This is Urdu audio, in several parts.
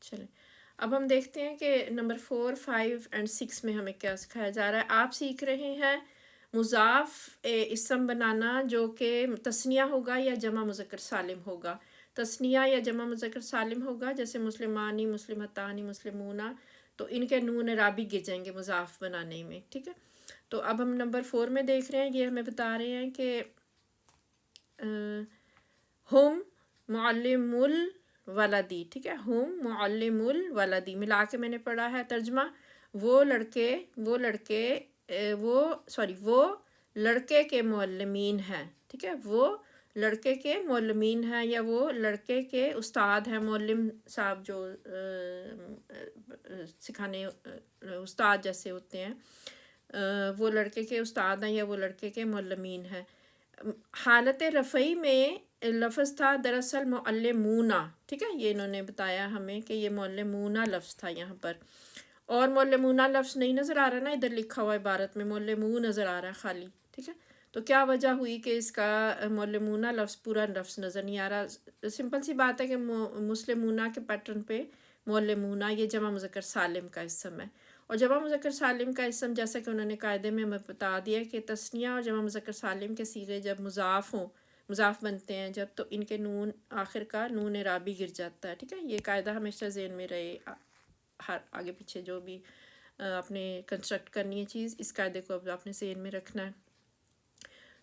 چلیں اب ہم دیکھتے ہیں کہ نمبر 4، 5 اینڈ 6 میں ہمیں کیا سکھایا جا رہا ہے. آپ سیکھ رہے ہیں مضاف اسم بنانا جو کہ تثنیہ ہوگا یا جمع مذکر سالم ہوگا. تثنیہ یا جمع مذکر سالم ہوگا جیسے مسلمانی، مسلمتانی، مسلمونہ، تو ان کے نون اعرابی گر جائیں گے مضاف بنانے میں. ٹھیک ہے، تو اب ہم نمبر 4 میں دیکھ رہے ہیں. یہ ہمیں بتا رہے ہیں کہ ہم معلم الولدی. ٹھیک ہے، ہم معلم الولدی ملا کے میں نے پڑھا ہے ترجمہ. وہ لڑکے کے معلمین ہیں. ٹھیک ہے، وہ لڑکے کے معلمین ہیں یا وہ لڑکے کے استاد ہیں. معلم صاحب جو سکھانے استاد جیسے ہوتے ہیں، وہ لڑکے کے استاد ہیں یا وہ لڑکے کے معلمین ہیں. حالت رفعی میں لفظ تھا دراصل معلمونہ. ٹھیک ہے، یہ انہوں نے بتایا ہمیں کہ یہ معلمونہ لفظ تھا یہاں پر، اور معلمونہ لفظ نہیں نظر آ رہا نا ادھر لکھا ہوا عبارت میں، معلمون نظر آ رہا ہے خالی. ٹھیک ہے، تو کیا وجہ ہوئی کہ اس کا معلمونہ لفظ پورا لفظ نظر نہیں آ رہا؟ سمپل سی بات ہے کہ مسلمونہ کے پیٹرن پہ معلمونہ یہ جمع مذکر سالم کا اسم ہے. اور جمع مذکر سالم کا اسم جیسا کہ انہوں نے قاعدے میں ہمیں بتا دیا کہ تثنیہ اور جمع مذکر سالم کے صیغے جب مضاف بنتے ہیں جب، تو ان کے نون آخر کا نون اعرابی گر جاتا ہے. ٹھیک ہے، یہ قاعدہ ہمیشہ ذہن میں رہے. ہر آگے پیچھے جو بھی آپ نے کنسٹرکٹ کرنی ہے چیز، اس قاعدے کو اب آپ نے ذہن میں رکھنا ہے.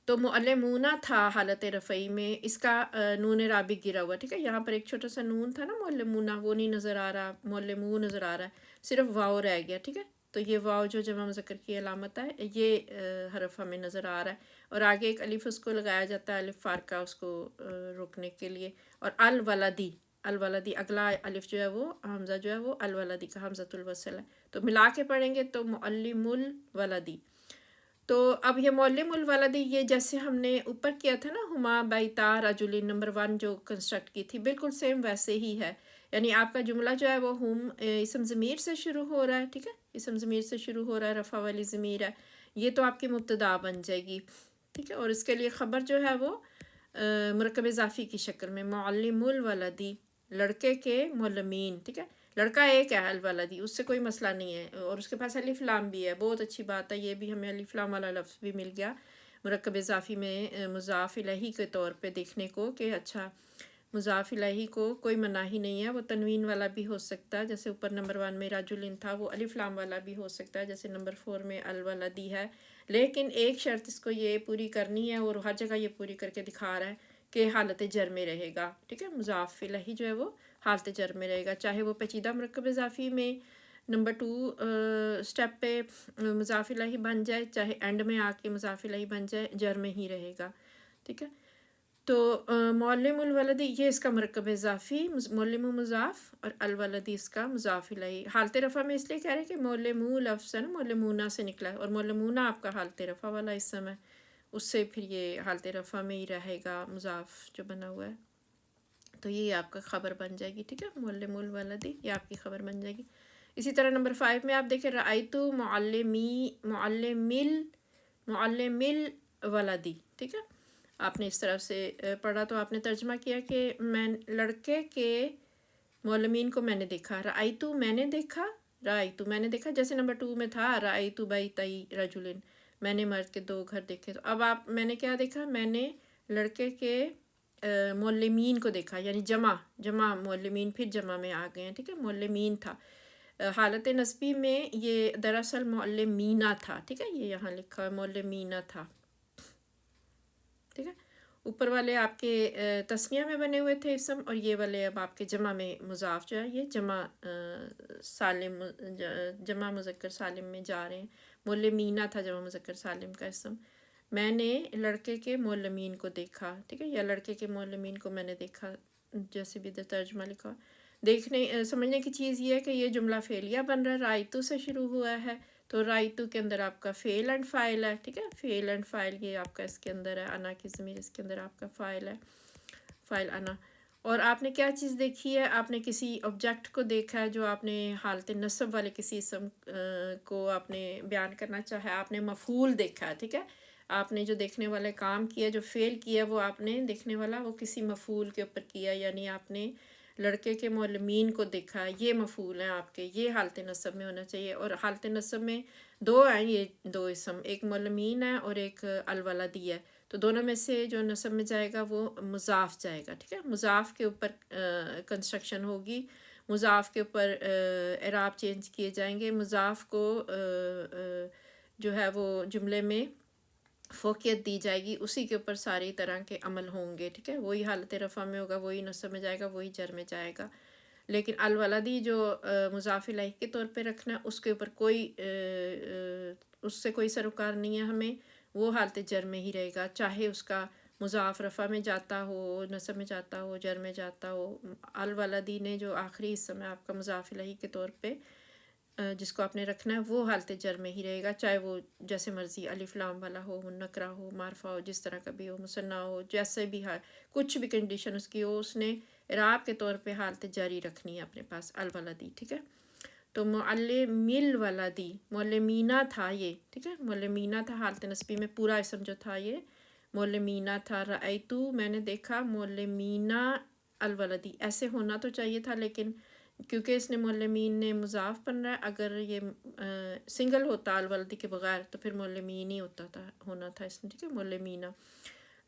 تو معلمونہ تھا حالت رفعی میں، اس کا نون اعرابی گرا ہوا. ٹھیک ہے، یہاں پر ایک چھوٹا سا نون تھا نا معلمونہ، وہ نہیں نظر آ رہا، معلمون نظر آ رہا ہے، صرف واو رہ گیا. ٹھیک ہے، تو یہ واو جو جمع مذکر کی علامت ہے، یہ حرف ہمیں نظر آ رہا ہے. اور آگے ایک الف اس کو لگایا جاتا ہے، الف فارقہ اس کو روکنے کے لیے. اور الولدی اگلا الف جو ہے وہ حمزہ جو ہے وہ الولدی کا حمزۃ الوصل ہے. تو ملا کے پڑھیں گے تو معلم الولدی. تو اب یہ معلم الولدی، یہ جیسے ہم نے اوپر کیا تھا نا ہما بیتا رجل نمبر 1 جو کنسٹرکٹ کی تھی، بالکل سیم ویسے ہی ہے. یعنی آپ کا جملہ جو ہے وہ ہم اسم ضمیر سے شروع ہو رہا ہے. ٹھیک ہے، اسم ضمیر سے شروع ہو رہا ہے، رفع والی ضمیر ہے، یہ تو آپ کی مبتدا بن جائے گی. ٹھیک ہے، اور اس کے لیے خبر جو ہے وہ مرکب اضافی کی شکل میں معلم الولدی، لڑکے کے معلمین. ٹھیک ہے، لڑکا ایک ہے الولدی، اس سے کوئی مسئلہ نہیں ہے، اور اس کے پاس الف لام بھی ہے. بہت اچھی بات ہے، یہ بھی ہمیں الف لام والا لفظ بھی مل گیا مرکب اضافی میں مضاف الیہ کے طور پہ دیکھنے کو کہ اچھا مضاف الیہ کو کوئی مناہی نہیں ہے، وہ تنوین والا بھی ہو سکتا ہے جیسے اوپر نمبر 1 میں رجل تھا، وہ الف لام والا بھی ہو سکتا ہے جیسے نمبر 4 میں الولدی ہے. لیکن ایک شرط اس کو یہ پوری کرنی ہے، اور ہر جگہ یہ پوری کر کے دکھا رہا ہے کہ حالت جر میں رہے گا. ٹھیک ہے، مضاف الیہ جو ہے وہ حالت جر میں رہے گا، چاہے وہ پیچیدہ مرکب اضافی میں نمبر 2 سٹیپ پہ مضاف الیہ بن جائے، چاہے اینڈ میں آ کے مضاف الیہ بن جائے، جر میں ہی رہے گا. ٹھیک ہے، تو معلم الولدی یہ اس کا مرکب اضافی، معلم مضاف، اور الولدی اس کا مضاف الیہ. حالت رفع میں اس لیے کہہ رہے ہیں کہ معلمو لفظ ہے نا، معلمونہ سے نکلا ہے، اور معلمونہ آپ کا حالت رفع والا اسم ہے، اس سے پھر یہ حالت رفع میں ہی رہے گا مضاف جو بنا ہوا ہے. تو یہ آپ کا خبر بن جائے گی. ٹھیک ہے، معلم الولدی یہ آپ کی خبر بن جائے گی. اسی طرح نمبر 5 میں آپ دیکھیں رأیت معلم الولدی. ٹھیک ہے، آپ نے اس طرح سے پڑھا تو آپ نے ترجمہ کیا کہ میں لڑکے کے معلمین کو میں نے دیکھا. رأیت میں نے دیکھا جیسے نمبر 2 میں تھا رأیت بیتی رجل، میں نے مرد کے 2 گھر دیکھے. تو اب میں نے کیا دیکھا، میں نے لڑکے کے معلمین کو دیکھا، یعنی جمع معلمین پھر جمع میں آ گئے ہیں. ٹھیک ہے، معلمین تھا. حالت نصبی میں یہ دراصل معلمینہ تھا. ٹھیک ہے، یہ یہاں لکھا ہے معلمینہ تھا. ٹھیک ہے، اوپر والے آپ کے تسنیہ میں بنے ہوئے تھے اسم، اور یہ والے اب آپ کے جمع میں مضاف جو ہے یہ جمع مذکر سالم میں جا رہے ہیں. معلمینہ تھا جمع مذکر سالم کا اسم. میں نے لڑکے کے معلمین کو دیکھا. ٹھیک ہے، یا لڑکے کے معلمین کو میں نے دیکھا، جیسے بھی ترجمہ لکھا. سمجھنے کی چیز یہ ہے کہ یہ جملہ فعلیہ بن رہا ہے، رائتو سے شروع ہوا ہے، تو رائتو کے اندر آپ کا فعل اینڈ فاعل ہے. ٹھیک ہے، فعل اینڈ فاعل یہ آپ کا اس کے اندر ہے، انا کی ضمیر اس کے اندر آپ کا فاعل ہے، فاعل انا. اور آپ نے کیا چیز دیکھی ہے، آپ نے کسی آبجیکٹ کو دیکھا ہے جو آپ نے حالت نصب والے کسی اسم کو آپ نے بیان کرنا چاہا، آپ نے مفعول دیکھا ہے. ٹھیک ہے، آپ نے جو دیکھنے والے کام کیا، جو فعل کیا، وہ آپ نے دیکھنے والا وہ کسی مفعول کے اوپر کیا، یعنی آپ نے لڑکے کے معلمین کو دیکھا، یہ مفعول ہیں آپ کے، یہ حالت نصب میں ہونا چاہیے. اور حالت نصب میں دو ہیں، یہ دو اسم، ایک معلمین ہے اور ایک الولدی ہے. تو دونوں میں سے جو نصب میں جائے گا وہ مضاف جائے گا. ٹھیک ہے، مضاف کے اوپر کنسٹرکشن ہوگی، مضاف کے اوپر اعراب چینج کیے جائیں گے، مضاف کو جو ہے وہ جملے میں فوقیت دی جائے گی، اسی کے اوپر ساری طرح کے عمل ہوں گے. ٹھیک ہے، وہی حالت رفع میں ہوگا، وہی نصب میں جائے گا، وہی جر میں جائے گا. لیکن الولدی جو مضاف الیہ کے طور پہ رکھنا، اس کے اوپر کوئی اس سے کوئی سروکار نہیں ہے ہمیں، وہ حالت جر میں ہی رہے گا، چاہے اس کا مضاف رفع میں جاتا ہو، نصب میں جاتا ہو، جر میں جاتا ہو. الولدی نے جو آخری حصہ میں آپ کا مضاف الیہ کے طور پہ جس کو آپ نے رکھنا ہے وہ حالت جر میں ہی رہے گا، چاہے وہ جیسے مرضی الف لام والا ہو، نکرہ ہو، معرفہ ہو، جس طرح کا بھی ہو، مثنیٰ ہو، جیسے بھی کچھ بھی کنڈیشن اس کی ہو، اس نے اعراب کے طور پہ حالت جاری رکھنی ہے اپنے پاس، الولدی. ٹھیک ہے، تو معلم الولدی معلمینہ تھا یہ. ٹھیک ہے، معلمینہ تھا حالت نصبی میں، پورا اسم جو تھا یہ معلمینہ تھا. رأیتو میں نے دیکھا، معلمینہ الولدی ایسے ہونا تو چاہیے تھا، لیکن کیونکہ اس نے معلمین نے مضاف بن رہا ہے، اگر یہ سنگل ہوتا الولدی کے بغیر تو پھر معلمین ہی ہونا تھا اس میں. ٹھیک ہے، معلمینہ،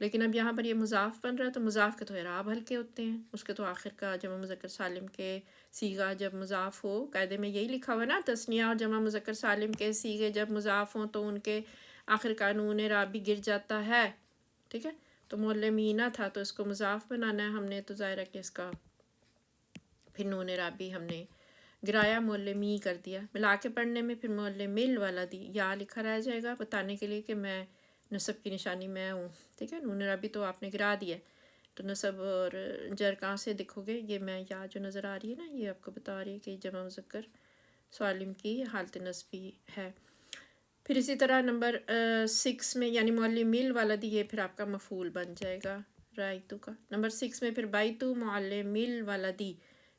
لیکن اب یہاں پر یہ مضاف بن رہا ہے، تو مضاف کے تو اعراب ہلکے ہوتے ہیں، اس کے تو آخر کا جمع مذکر سالم کے صیغہ جب مضاف ہو، قاعدے میں یہی لکھا ہوا نا، تثنیہ اور جمع مذکر سالم کے صیغے جب مضاف ہوں تو ان کے آخر کا نون اعراب بھی گر جاتا ہے. ٹھیک ہے، تو معلمینہ تھا تو اس کو مضاف بنانا ہے ہم نے، تو ظاہر ہے کہ اس کا پھر نون اعراب بھی ہم نے گرایا، معلمی کر دیا. ملا کے پڑھنے میں پھر معلم الولدی یا لکھا رہ جائے گا، بتانے کے لیے کہ میں نصب کی نشانی میں ہوں. ٹھیک ہے، نون اعرابی تو آپ نے گرا دیا، تو نصب اور جر کہاں سے دیکھو گے؟ یہ میں یا جو نظر آ رہی ہے نا، یہ آپ کو بتا رہی ہے کہ جمع مذکر سالم کی حالت نصبی ہے. پھر اسی طرح نمبر 6 میں یعنی معلم الولدی، یہ پھر آپ کا مفعول بن جائے گا رائتو کا. نمبر 6 میں پھر بائتو معلم الولدی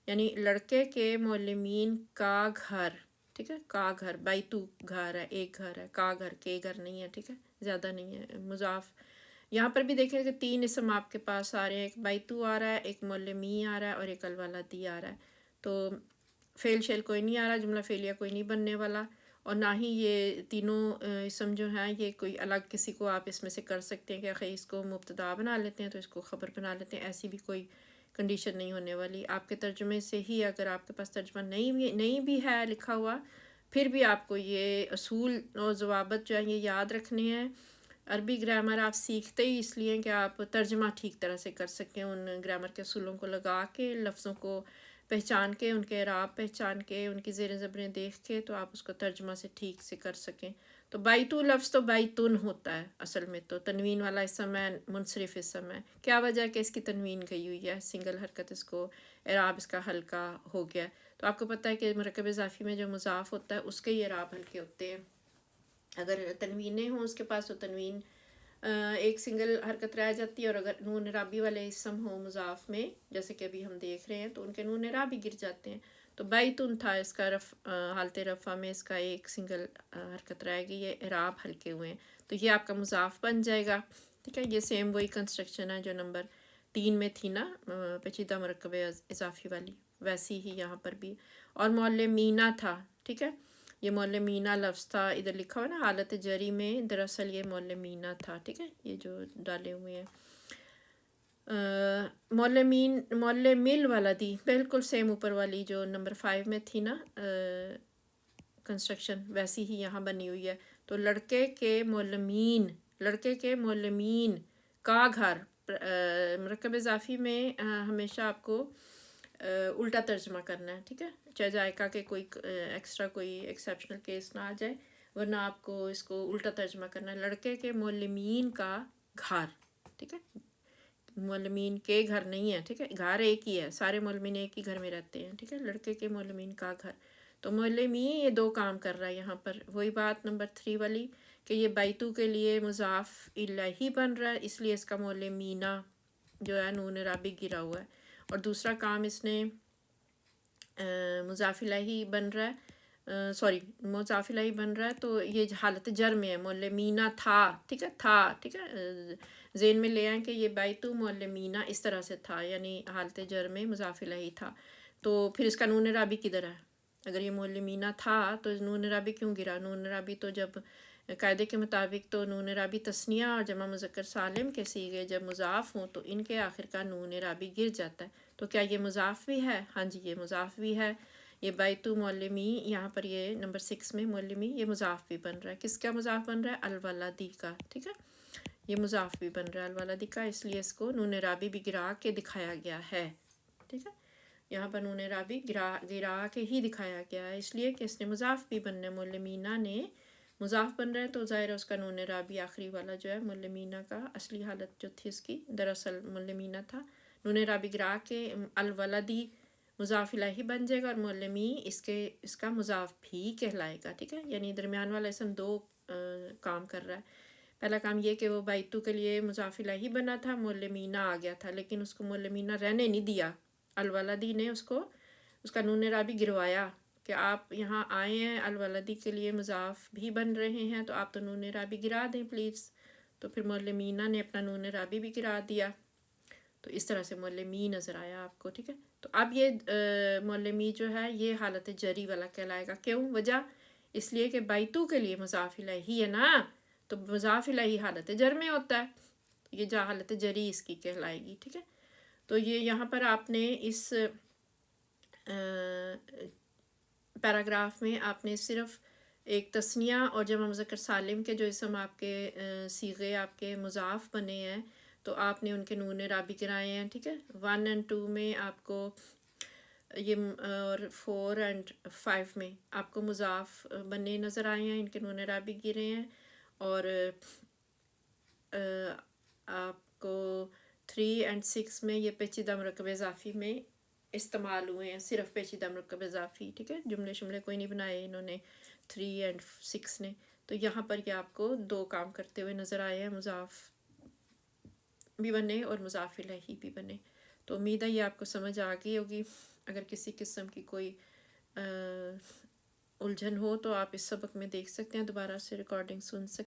یعنی لڑکے کے معلمین کا گھر. ٹھیک ہے، کا گھر، بائتو گھر ہے، ایک گھر ہے، کا گھر کے گھر نہیں ہے. ٹھیک ہے، زیادہ نہیں ہے مضاف. یہاں پر بھی دیکھیں کہ 3 اسم آپ کے پاس آ رہے ہیں، ایک بائتو آ رہا ہے، ایک معلمی آ رہا ہے اور ایک الولدی آ رہا ہے. تو فعل شعل کوئی نہیں آ رہا، جملہ فعلیہ کوئی نہیں بننے والا، اور نہ ہی یہ تینوں اسم جو ہیں یہ کوئی الگ کسی کو آپ اس میں سے کر سکتے ہیں کہ آخر اس کو مبتدا بنا لیتے ہیں تو اس کو خبر بنا لیتے ہیں، ایسی بھی کوئی کنڈیشن نہیں ہونے والی. آپ کے ترجمے سے ہی اگر آپ کے پاس ترجمہ نہیں بھی ہے لکھا ہوا، پھر بھی آپ کو یہ اصول اور ضوابط جو ہیں یہ یاد رکھنے ہیں. عربی گرامر آپ سیکھتے ہی اس لیے کہ آپ ترجمہ ٹھیک طرح سے کر سکیں، ان گرامر کے اصولوں کو لگا کے، لفظوں کو پہچان کے، ان کے اعراب پہچان کے، ان کی زیر زبریں دیکھ کے، تو آپ اس کو ترجمہ سے ٹھیک سے کر سکیں. تو بائتو لفظ تو بائتن ہوتا ہے، اصل میں تو تنوین والا اسم ہے، منصرف اسم ہے. کیا وجہ ہے کہ اس کی تنوین گئی ہوئی ہے، سنگل حرکت، اس کو اعراب اس کا ہلکا ہو گیا. تو آپ کو پتہ ہے کہ مرکب اضافی میں جو مضاف ہوتا ہے اس کے ہی اعراب ہلکے ہوتے ہیں. اگر تنوینیں ہوں اس کے پاس تو تنوین ایک سنگل حرکت رہ جاتی ہے، اور اگر نون اعرابی والے اسم ہوں مضاف میں جیسے کہ ابھی ہم دیکھ رہے ہیں تو ان کے نون اعرابی گر جاتے ہیں. تو بائتن تھا، اس کا حالت رفع میں اس کا ایک سنگل حرکت رہے گی، یہ اعراب ہلکے ہوئے ہیں تو یہ آپ کا مضاف بن جائے گا. ٹھیک ہے، یہ سیم وہی کنسٹرکشن ہے جو نمبر 3 میں تھی نا، پیچیدہ مرکب اضافی والی، ویسی ہی یہاں پر بھی. اور معلمینہ تھا. ٹھیک ہے، یہ معلمینہ لفظ تھا، ادھر لکھا ہوا نا حالت جری میں، دراصل یہ معلمینہ تھا. ٹھیک ہے، یہ جو ڈالے ہوئے ہیں معلمین، معلم الولدی بالکل سیم اوپر والی جو نمبر 5 میں تھی نا کنسٹرکشن، ویسی ہی یہاں بنی ہوئی ہے. تو لڑکے کے معلمین، لڑکے کے معلمین کا گھر، مرکب اضافی میں ہمیشہ آپ کو الٹا ترجمہ کرنا ہے. ٹھیک ہے، چاہے ذائقہ کے کوئی ایکسٹرا کوئی ایکسیپشنل کیس نہ آ جائے، ورنہ آپ کو اس کو الٹا ترجمہ کرنا ہے، لڑکے کے معلمین کا گھر. ٹھیک ہے، معلمین کے گھر نہیں ہے. ٹھیک ہے، گھر ایک ہی ہے، سارے معلمین ایک ہی گھر میں رہتے ہیں. ٹھیک ہے، لڑکے کے معلمین کا گھر، تو معلمین یہ 2 کام کر رہا ہے یہاں پر. وہی بات نمبر 3 والی کہ یہ بائتو کے لیے مضاف الیہ بن رہا ہے، اس لیے اس کا معلمینہ جو ہے نون اعرابی گرا ہوا ہے. اور دوسرا کام اس نے مضاف الیہ بن رہا ہے سوری مضاف الیہ بن رہا ہے تو یہ حالت جر میں ہے، معلمینہ تھا، ٹھیک ہے، تھا، ٹھیک ہے، ذہن میں لے آئیں کہ یہ بیتو معلمینہ اس طرح سے تھا، یعنی حالت جر میں مضاف الیہ تھا، تو پھر اس کا نون رابی کدھر ہے؟ اگر یہ معلمینہ تھا تو نون رابی کیوں گرا؟ نون رابی تو جب قاعدے کے مطابق تو نون رابی تثنیہ اور جمع مذکر سالم کے صیغے جب مضاف ہوں تو ان کے آخر کا نون رابی گر جاتا ہے، تو کیا یہ مضاف بھی ہے؟ ہاں جی یہ مضاف بھی ہے، یہ بیتو معلمی، یہاں پر یہ نمبر 6 میں معلمی یہ مضاف بھی بن رہا ہے، کس کا مضاف بن رہا ہے؟ الولدی کا، ٹھیک ہے، یہ مضاف بھی بن رہا ہے الولدی کا، اس لیے اس کو نون رابی بھی گرا کے دکھایا گیا ہے، ٹھیک ہے، یہاں پر نون رابی گرا کے ہی دکھایا گیا ہے، اس لیے کہ اس نے مضاف بھی بننا ہے، معلمینہ نے مضاف بن رہا ہے تو ظاہر ہے اس کا نون رابی آخری والا جو ہے معلمینہ کا اصلی حالت جو تھی اس کی دراصل معلمینہ تھا، نون رابی گرا کے الولدی مضاف الیہ بن جائے گا اور معلمی اس کا مضاف بھی کہلائے گا، ٹھیک ہے، یعنی درمیان والا اسم دو کام کر رہا ہے، پہلا کام یہ کہ وہ بیتو کے لیے مضاف الیہ بنا تھا، معلمینہ آ گیا تھا لیکن اس کو معلمینہ رہنے نہیں دیا، الولدی نے اس کا نون رابی گروایا کہ آپ یہاں آئے ہیں الولدی کے لیے مضاف بھی بن رہے ہیں تو آپ تو نون رابی گرا دیں پلیز، تو پھر معلمینہ نے اپنا نون رابی بھی گرا دیا، تو اس طرح سے معلمی نظر آیا آپ کو، ٹھیک ہے، تو اب یہ معلمی جو ہے یہ حالت جری والا کہلائے گا، کیوں؟ وجہ اس لیے کہ بیتو کے لیے مضاف الیہ ہے نا، تو مضاف الیہ حالت جر میں ہوتا ہے، یہ جا حالت جری اس کی کہلائے گی، ٹھیک ہے، تو یہ یہاں پر آپ نے اس پیراگراف میں آپ نے صرف ایک تثنیہ اور جمع مذکر سالم کے جو اسم آپ کے صیغے آپ کے مضاف بنے ہیں تو آپ نے ان کے نون رابی گرائے ہیں، ٹھیک ہے، 1 اور 2 میں آپ کو یہ اور 4 اور 5 میں آپ کو مضاف بنے نظر آئے ہیں، ان کے نون رابی گرے ہیں، اور آپ کو 3 اور 6 میں یہ پیچیدہ مرکب اضافی میں استعمال ہوئے ہیں، صرف پیچیدہ مرکب اضافی، ٹھیک ہے، جملے کوئی نہیں بنائے انہوں نے 3 اور 6 نے، تو یہاں پر یہ آپ کو دو کام کرتے ہوئے نظر آئے ہیں، مضاف بھی بنے اور مضاف الیہ بھی بنے، تو امید ہے یہ آپ کو سمجھ آ گئی ہوگی، اگر کسی قسم کی کوئی الجھن ہو تو آپ اس سبق میں دیکھ سکتے ہیں، دوبارہ سے ریکارڈنگ سن سکتے ہیں۔